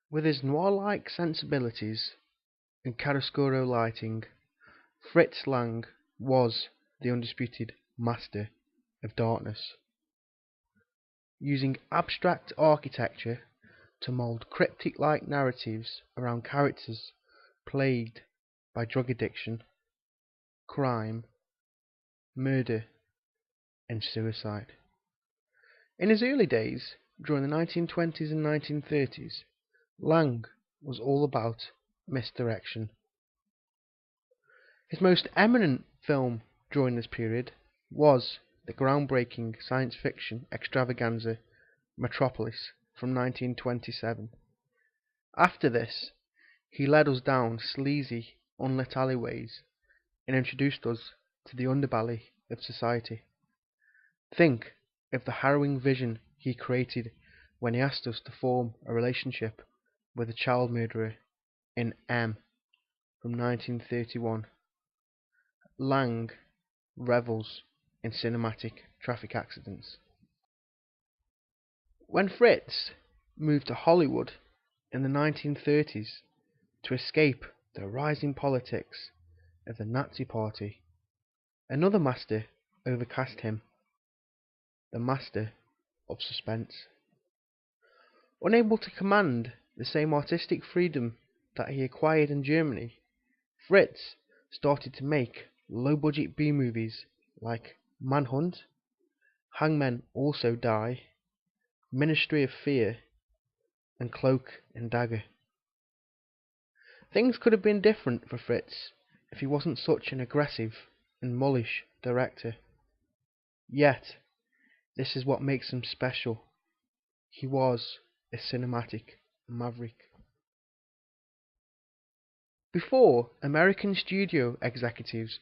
With his noir-like sensibilities and chiaroscuro lighting, Fritz Lang was the undisputed master of darkness, using abstract architecture to mould cryptic-like narratives around characters plagued by drug addiction, crime, murder, and suicide. In his early days, during the 1920s and 1930s, Lang was all about misdirection. His most eminent film during this period was the groundbreaking science fiction extravaganza Metropolis from 1927. After this, he led us down sleazy, unlit alleyways and introduced us to the underbelly of society. Think of the harrowing vision he created when he asked us to form a relationship with a child murderer in M from 1931. Lang revels in cinematic traffic accidents. When Fritz moved to Hollywood in the 1930s to escape the rising politics of the Nazi Party, another master overcast him, the master of suspense. Unable to command the same artistic freedom that he acquired in Germany, Fritz started to make low-budget B-movies like Manhunt, Hangmen Also Die, Ministry of Fear, and Cloak and Dagger. Things could have been different for Fritz if he wasn't such an aggressive and mullish director. Yet, this is what makes him special. He was a cinematic maverick. Before American studio executives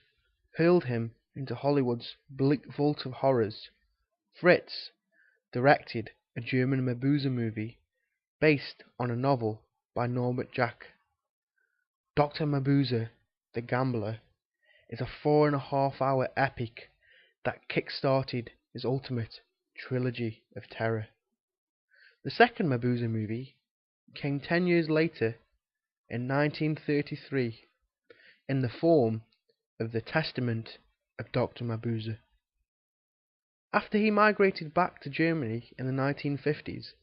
hurled him into Hollywood's bleak vault of horrors, Fritz directed a German Mabuse movie based on a novel by Norbert Jack. Dr. Mabuse, the Gambler, is a 4.5-hour epic that kick-started his ultimate trilogy of terror. The second Mabuse movie came 10 years later, in 1933, in the form of The Testament of Dr. Mabuse. After he migrated back to Germany in the 1950s,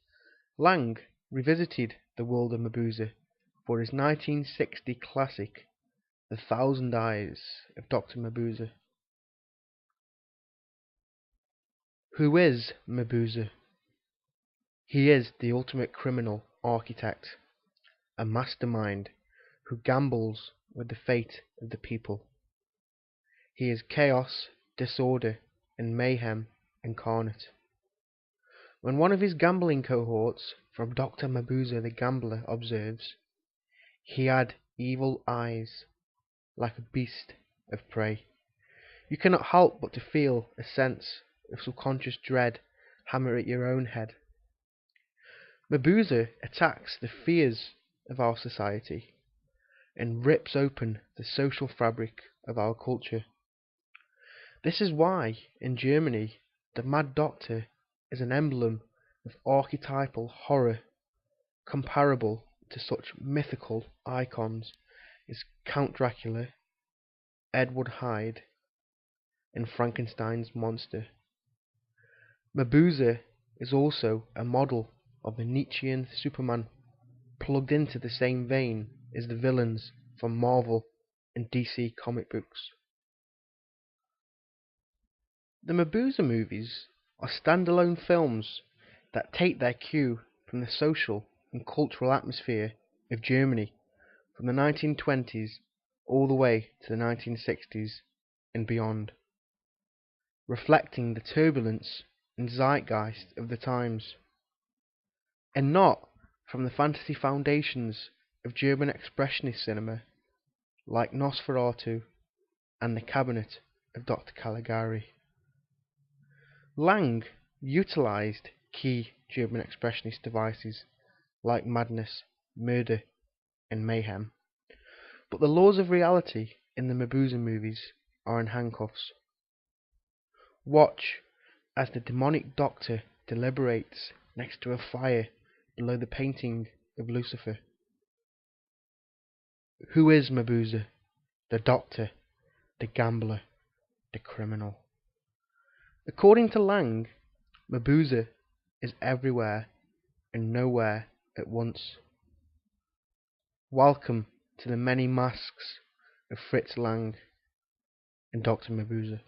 Lang revisited the world of Mabuse for his 1960 classic, The Thousand Eyes of Dr. Mabuse. Who is Mabuse? He is the ultimate criminal architect, a mastermind who gambles with the fate of the people. He is chaos, disorder, and mayhem incarnate. When one of his gambling cohorts from Dr. Mabuse the Gambler observes, he had evil eyes, like a beast of prey, you cannot help but to feel a sense of subconscious dread hammer at your own head. Mabuse attacks the fears of our society and rips open the social fabric of our culture. This is why, in Germany, the Mad Doctor is an emblem of archetypal horror, comparable to such mythical icons as Count Dracula, Edward Hyde, and Frankenstein's monster. Mabuse is also a model of the Nietzschean Superman, plugged into the same vein as the villains from Marvel and DC comic books. The Mabuse movies are standalone films that take their cue from the social and cultural atmosphere of Germany from the 1920s all the way to the 1960s and beyond, reflecting the turbulence and zeitgeist of the times, and not from the fantasy foundations of German expressionist cinema like Nosferatu and The Cabinet of Dr. Caligari. Lang utilized key German expressionist devices like madness, murder, and mayhem, but the laws of reality in the Mabuse movies are in handcuffs. Watch as the demonic doctor deliberates next to a fire below the painting of Lucifer. Who is Mabuse? The doctor, the gambler, the criminal. According to Lang, Mabuse is everywhere and nowhere at once. Welcome to the many masks of Fritz Lang and Dr. Mabuse.